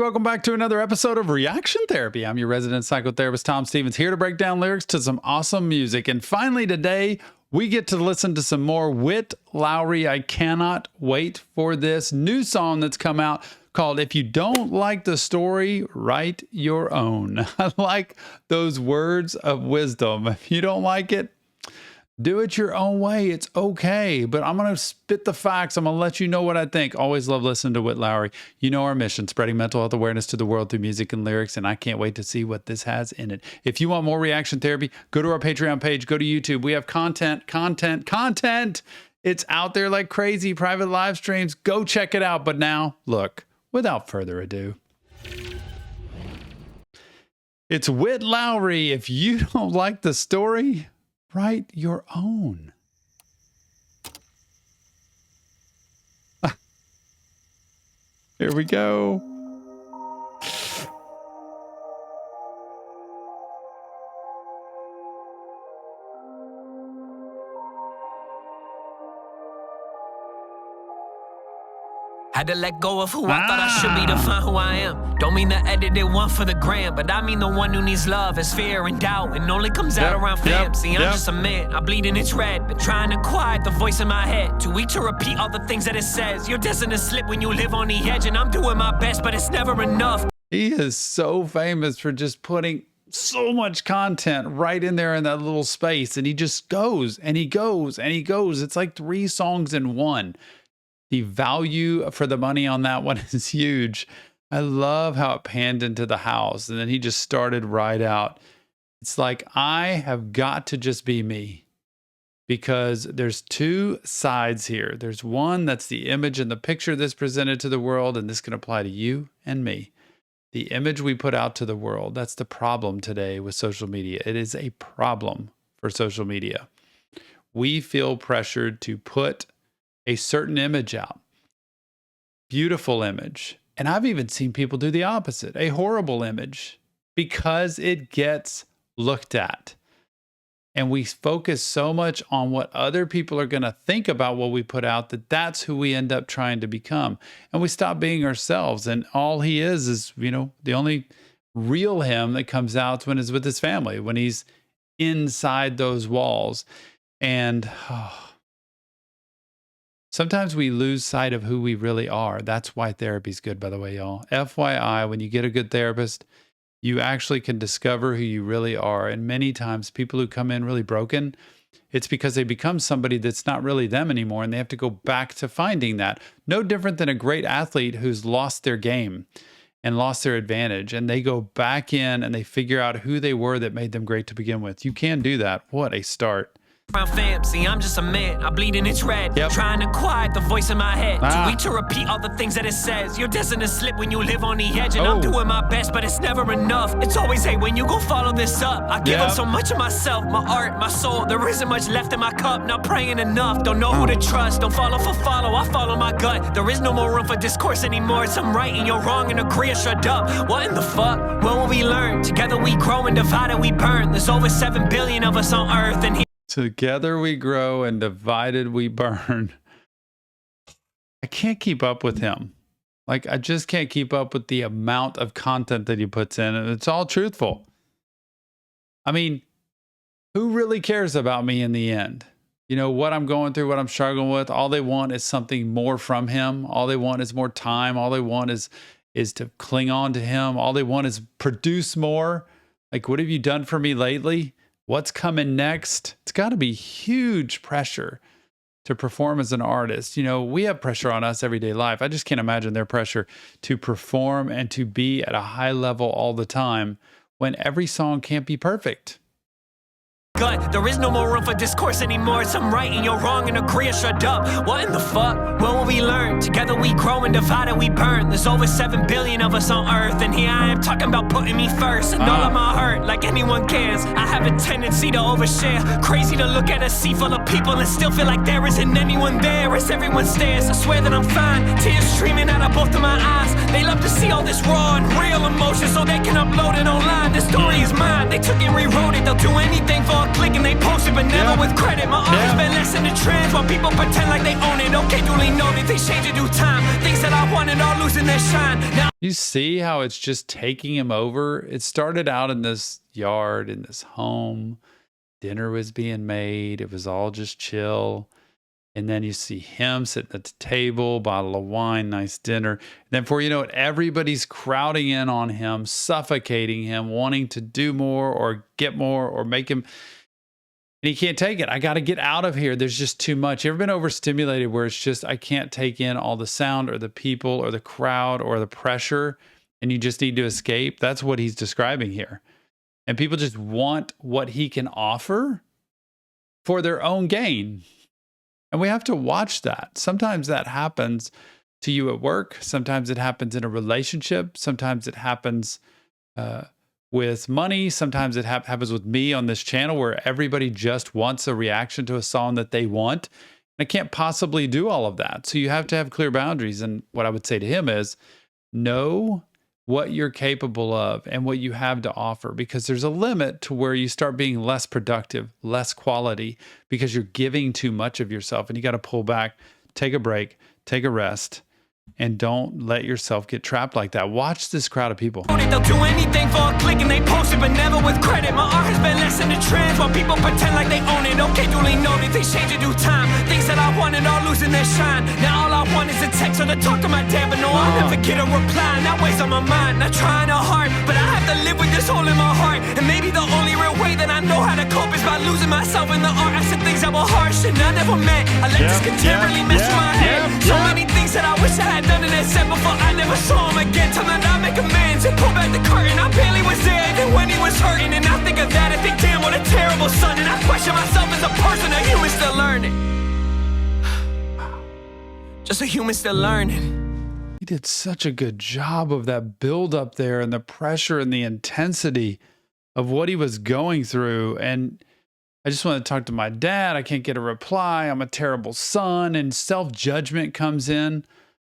Welcome back to another episode of Reaction Therapy. I'm your resident psychotherapist, Tom Stevens, here to break down lyrics to some awesome music. And finally today, we get to listen to some more Witt Lowry. I cannot wait for this new song that's come out called If You Don't Like the Story, Write Your Own. I like those words of wisdom. If you don't like it, do it your own way. It's okay. But I'm going to spit the facts. I'm going to let you know what I think. Always love listening to Witt Lowry. You know our mission, spreading mental health awareness to the world through music and lyrics, and I can't wait to see what this has in it. If you want more reaction therapy, go to our Patreon page, go to YouTube. We have content. It's out there like crazy, private live streams. Go check it out. But now, look, without further ado, it's Witt Lowry. If you don't like the story, write your own. Here we go. Had to let go of who I thought I should be to find who I am. Don't mean the edited one for the gram, but I mean the one who needs love, has fear and doubt, and only comes out around fam. See, I'm just a man, I bleed and it's red, but trying to quiet the voice in my head. Too weak to repeat all the things that it says. You're destined to slip when you live on the edge, and I'm doing my best, but it's never enough. He is so famous for just putting so much content right in there in that little space, and he just goes, and he goes, and he goes. It's like 3 songs in one. The value for the money on that one is huge. I love how it panned into the house and then he just started right out. It's like, I have got to just be me, because there's 2 sides here. There's one that's the image and the picture that's presented to the world, and this can apply to you and me. The image we put out to the world, that's the problem today with social media. It is a problem for social media. We feel pressured to put a certain image out, beautiful image. And I've even seen people do the opposite, a horrible image, because it gets looked at. And we focus so much on what other people are going to think about what we put out that that's who we end up trying to become. And we stop being ourselves. And all he is, you know, the only real him that comes out when he's with his family, when he's inside those walls. And sometimes we lose sight of who we really are. That's why therapy's good, by the way, y'all. FYI, when you get a good therapist, you actually can discover who you really are. And many times people who come in really broken, it's because they become somebody that's not really them anymore, and they have to go back to finding that. No different than a great athlete who's lost their game and lost their advantage, and they go back in and they figure out who they were that made them great to begin with. You can do that. What a start. Fam, see, I'm just a man, I bleed and it's red. Trying to quiet the voice in my head. Too weak to repeat all the things that it says. You're destined to slip when you live on the edge, and I'm doing my best, but it's never enough. It's always, hey, when you gon' follow this up? I give up so much of myself, my art, my soul. There isn't much left in my cup, not praying enough. Don't know who to trust, don't follow for follow, I follow my gut. There is no more room for discourse anymore. It's I'm right and you're wrong, and agree or shut up. What in the fuck? When will we learn? Together we grow, and divided we burn. There's over 7 billion of us on earth, and together we grow and divided we burn. I can't keep up with him. Like, I just can't keep up with the amount of content that he puts in, and it's all truthful. I mean, who really cares about me in the end? You know, what I'm going through, what I'm struggling with, all they want is something more from him. All they want is more time. All they want is to cling on to him. All they want is produce more. Like, what have you done for me lately? What's coming next? It's got to be huge pressure to perform as an artist. You know, we have pressure on us everyday life. I just can't imagine their pressure to perform and to be at a high level all the time when every song can't be perfect. There is no more room for discourse anymore. It's I'm right and you're wrong, and agree or shut up. What in the fuck? When will we learn? Together we grow, and divided we burn. There's over 7 billion of us on earth, and here I am talking about putting me first. And all of my hurt, like anyone cares. I have a tendency to overshare. Crazy to look at a sea full of people and still feel like there isn't anyone there as everyone stares. I swear that I'm fine, tears streaming out of both of my eyes. They love to see all this raw and real emotion so they can upload it online. This story is mine, they took and rewrote it. They'll do anything for a click and they post it, but never with credit. My art has been less in the trends while people pretend like they own it. Okay, duly noted, things change in due time. Things that I wanted are losing their shine. Now you see how it's just taking him over? It started out in this yard, in this home. Dinner was being made. It was all just chill. And then you see him sitting at the table, bottle of wine, nice dinner. And then before you know it, everybody's crowding in on him, suffocating him, wanting to do more or get more or make him. And he can't take it. I got to get out of here. There's just too much. You ever been overstimulated where it's just, I can't take in all the sound or the people or the crowd or the pressure, and you just need to escape? That's what he's describing here. And people just want what he can offer for their own gain. And we have to watch that. Sometimes that happens to you at work. Sometimes it happens in a relationship. Sometimes it happens with money. Sometimes it happens with me on this channel where everybody just wants a reaction to a song that they want. I can't possibly do all of that. So you have to have clear boundaries. And what I would say to him is, know what you're capable of and what you have to offer, because there's a limit to where you start being less productive, less quality, because you're giving too much of yourself, and you got to pull back, take a break, take a rest, and don't let yourself get trapped like that. Watch this crowd of people. they'll do anything for a click and they post it, but never with credit. My art has been less in the trends while people pretend like they own it. Okay, duly noted, things change in due time. Things that I wanted are losing their shine. Now all I want is a text or to talk to my dad, but no, I'll never get a reply. That weighs on my mind, not trying to hard, but I have to live with this hole in my heart. And maybe the only real way that I know how to cope is by losing myself in the art. I said things that were harsh and I never meant. I let this content really mess with my head. So many things that I wish I had done and had said before I never saw him again. Time that I make amends and pull back the curtain. I barely was there even when he was hurting. And I think of that and think, damn, what a terrible son. And I question myself as a person, a human still learning. Just a human still learning. He did such a good job of that build up there and the pressure and the intensity of what he was going through. And I just want to talk to my dad. I can't get a reply. I'm a terrible son. And self-judgment comes in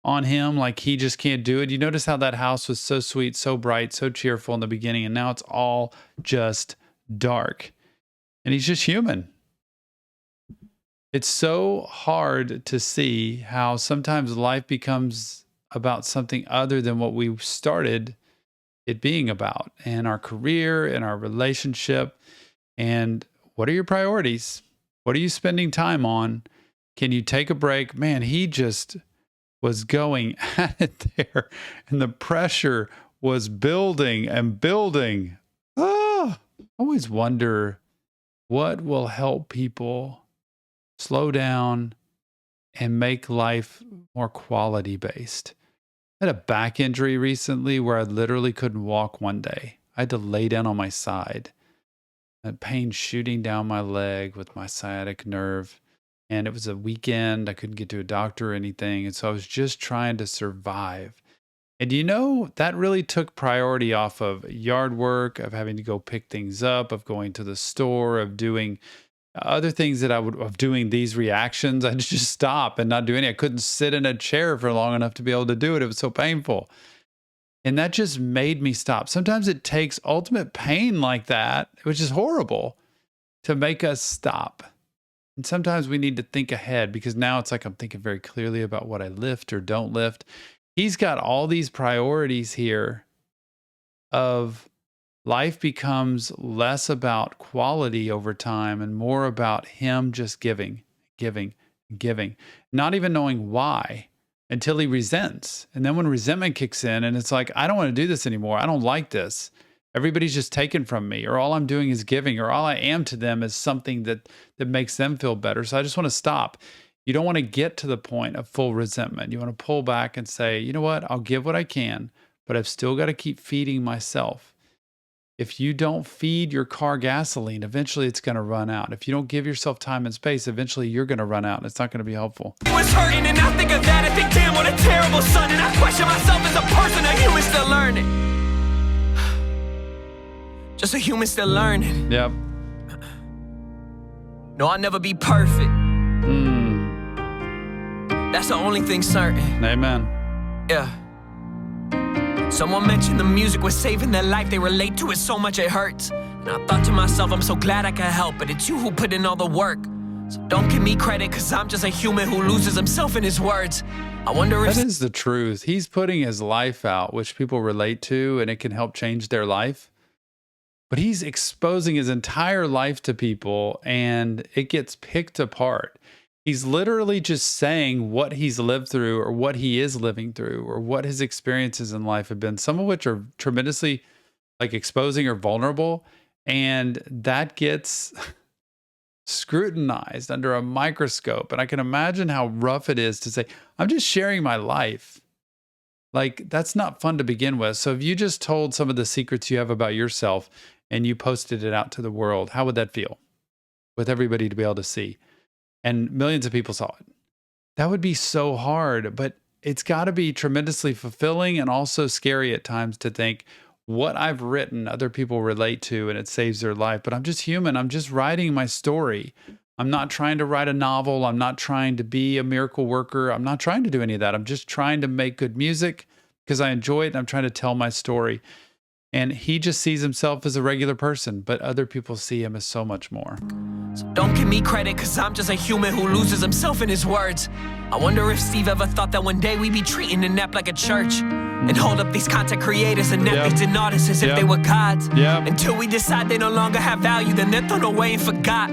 on him, like he just can't do it. You notice how that house was so sweet, so bright, so cheerful in the beginning, and now it's all just dark. And he's just human. It's so hard to see how sometimes life becomes about something other than what we started it being about, and our career and our relationship. And what are your priorities? What are you spending time on? Can you take a break? Man, he just was going at it there, and the pressure was building and building. I always wonder what will help people slow down and make life more quality based. I had a back injury recently where I literally couldn't walk one day. I had to lay down on my side. I had pain shooting down my leg with my sciatic nerve. And it was a weekend. I couldn't get to a doctor or anything. And so I was just trying to survive. And you know, that really took priority off of yard work, of having to go pick things up, of going to the store, of doing other things of doing these reactions. I'd just stop and not do any. I couldn't sit in a chair for long enough to be able to do it. It was so painful. And that just made me stop. Sometimes it takes ultimate pain like that, which is horrible, to make us stop. And sometimes we need to think ahead, because now it's like I'm thinking very clearly about what I lift or don't lift. He's got all these priorities here of life becomes less about quality over time and more about him just giving, not even knowing why until he resents. And then when resentment kicks in and it's like, I don't want to do this anymore. I don't like this. Everybody's just taken from me, or all I'm doing is giving, or all I am to them is something that makes them feel better. So I just want to stop. You don't want to get to the point of full resentment. You want to pull back and say, you know what? I'll give what I can, but I've still got to keep feeding myself. If you don't feed your car gasoline, eventually it's going to run out. If you don't give yourself time and space, eventually you're going to run out, and it's not going to be helpful. He was hurting, and I think of that and think, damn, what a terrible son. And I question myself as a person, a human still learning. Just a human still learning. Yep. No, I'll never be perfect. That's the only thing certain. Amen. Yeah. Someone mentioned the music was saving their life. They relate to it so much it hurts. And I thought to myself, I'm so glad I could help, but it's you who put in all the work. So don't give me credit, cause I'm just a human who loses himself in his words. I wonder if— That is the truth. He's putting his life out, which people relate to, and it can help change their life. But he's exposing his entire life to people, and it gets picked apart. He's literally just saying what he's lived through, or what he is living through, or what his experiences in life have been, some of which are tremendously exposing or vulnerable. And that gets scrutinized under a microscope. And I can imagine how rough it is to say, I'm just sharing my life. That's not fun to begin with. So if you just told some of the secrets you have about yourself and you posted it out to the world, how would that feel with everybody to be able to see? And millions of people saw it. That would be so hard, but it's got to be tremendously fulfilling and also scary at times to think, what I've written, other people relate to, and it saves their life. But I'm just human. I'm just writing my story. I'm not trying to write a novel. I'm not trying to be a miracle worker. I'm not trying to do any of that. I'm just trying to make good music because I enjoy it, and I'm trying to tell my story. And he just sees himself as a regular person, but other people see him as so much more. So don't give me credit, cause I'm just a human who loses himself in his words. I wonder if Steve ever thought that one day we'd be treating the NEP like a church, and hold up these content creators and athletes and artists as if they were gods. Until we decide they no longer have value, then they're thrown away and forgot.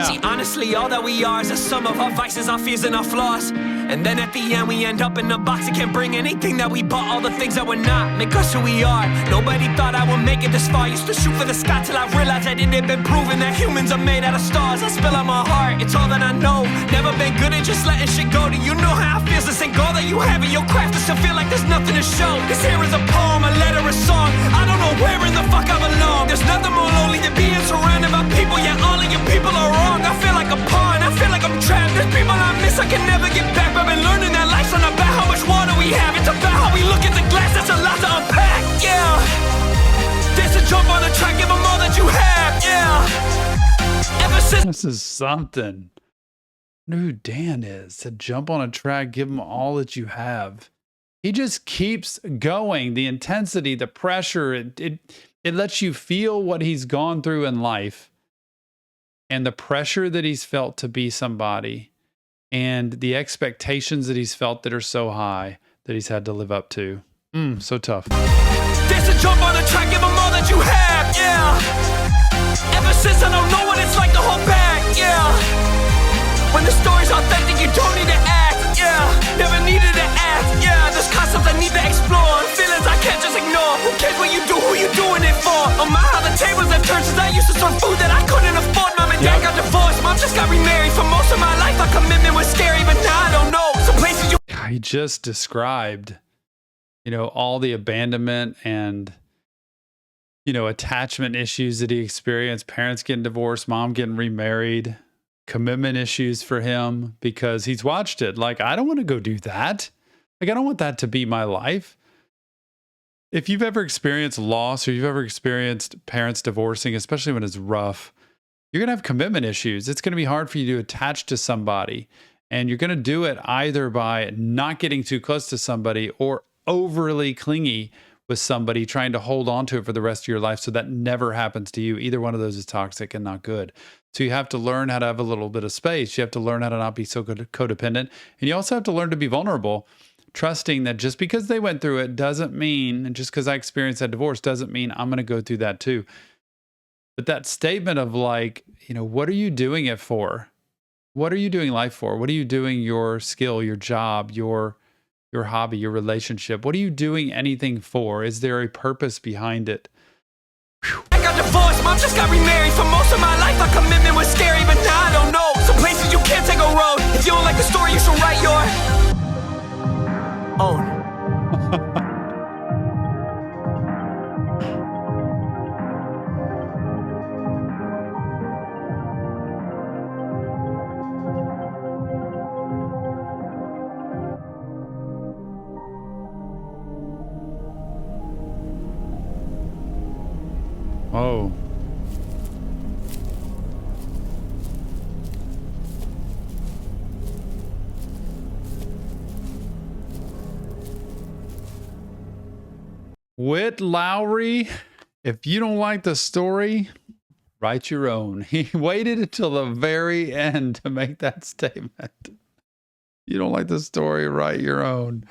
See, honestly, all that we are is a sum of our vices, our fears, and our flaws. And then at the end we end up in a box that can't bring anything that we bought. All the things that we're not make us who we are. Nobody thought I would make it this far. Used to shoot for the sky till I realized that it had been proven that humans are made out of stars. I spill out my heart, it's all that I know. Never been good at just letting shit go. Do you know how it feels to sink all that you have in your craft, to still feel like there's nothing to show? This here is a poem, a letter, a song. I don't know where in the fuck I belong. There's nothing more lonely than being surrounded by people, yet all of your people are wrong. I feel like a pawn, I feel like I'm trapped. There's people I miss, I can never get back. I've been learning that life's not about how much water we have. It's about how we look at the glass, that's a lot to unpack, yeah. There's a jump on the track, give them all that you have, yeah. Ever since— This is something. Who Dan is to jump on a track, give him all that you have. He just keeps going. The intensity, the pressure, it lets you feel what he's gone through in life, and the pressure that he's felt to be somebody, and the expectations that he's felt that are so high that he's had to live up to. So tough. There's a jump on the track, give them all that you have, yeah. Ever since I don't know what it's like to hold back, yeah. When the story's authentic, you don't need to act, yeah. Never needed to act, yeah. There's concepts I need to explore, feelings I can't just ignore. Who cares what you do, who you doing it for? Oh my, how the tables have turned since I used to serve food that I couldn't afford. Mom and dad got divorced, mom just got remarried. For most of my life, our commitment was scary, but now I don't know. Some places you— He just described, all the abandonment and, attachment issues that he experienced. Parents getting divorced, mom getting remarried, commitment issues for him because he's watched it. I don't want to go do that. I don't want that to be my life. If you've ever experienced loss, or you've ever experienced parents divorcing, especially when it's rough, you're going to have commitment issues. It's going to be hard for you to attach to somebody. And you're going to do it either by not getting too close to somebody or overly clingy with somebody, trying to hold on to it for the rest of your life so that never happens to you. Either one of those is toxic and not good. So you have to learn how to have a little bit of space. You have to learn how to not be so codependent. And you also have to learn to be vulnerable, trusting that just because they went through it doesn't mean, and just because I experienced that divorce doesn't mean I'm going to go through that too. But that statement of what are you doing it for? What are you doing life for? What are you doing your skill, your job, your hobby, your relationship? What are you doing anything for? Is there a purpose behind it? I got divorced, mom just got remarried. For most of my life, our commitment was scary, but now I don't know. Some places you can't take a road. If you don't like the story, you should write your own. Oh. Witt Lowry, if you don't like the story, Write your own. He waited until the very end to make that statement. You don't like the story, write your own.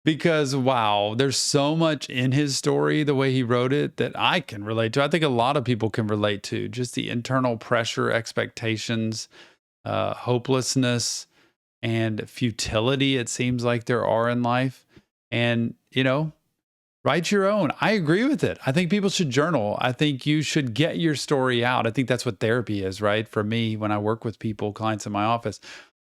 Because, wow, there's so much in his story, the way he wrote it, that I can relate to. I think a lot of people can relate to. Just the internal pressure, expectations, hopelessness, and futility it seems like there are in life. And, write your own. I agree with it. I think people should journal. I think you should get your story out. I think that's what therapy is, right? For me, when I work with people, clients in my office,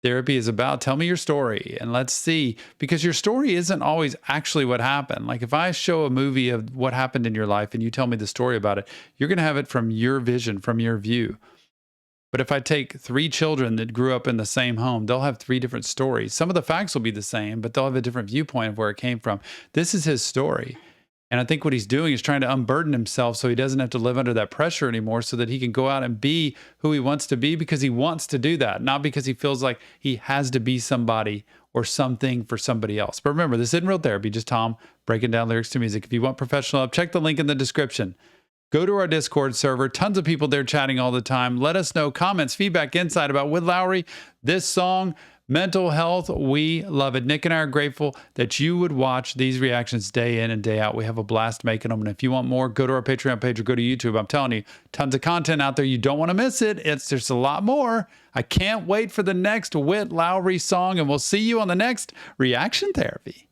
therapy is about tell me your story and let's see, because your story isn't always actually what happened. Like if I show a movie of what happened in your life and you tell me the story about it, you're going to have it from your vision, from your view. But if I take 3 children that grew up in the same home, they'll have 3 different stories. Some of the facts will be the same, but they'll have a different viewpoint of where it came from. This is his story. And I think what he's doing is trying to unburden himself so he doesn't have to live under that pressure anymore, so that he can go out and be who he wants to be because he wants to do that, not because he feels like he has to be somebody or something for somebody else. But remember, this isn't real therapy, just Tom breaking down lyrics to music. If you want professional help, check the link in the description. Go to our Discord server. Tons of people there chatting all the time. Let us know comments, feedback, insight about Witt Lowry, this song, mental health. We love it. Nick and I are grateful that you would watch these reactions day in and day out. We have a blast making them. And if you want more, go to our Patreon page or go to YouTube. I'm telling you, tons of content out there. You don't want to miss it. There's a lot more. I can't wait for the next Witt Lowry song. And we'll see you on the next Reaction Therapy.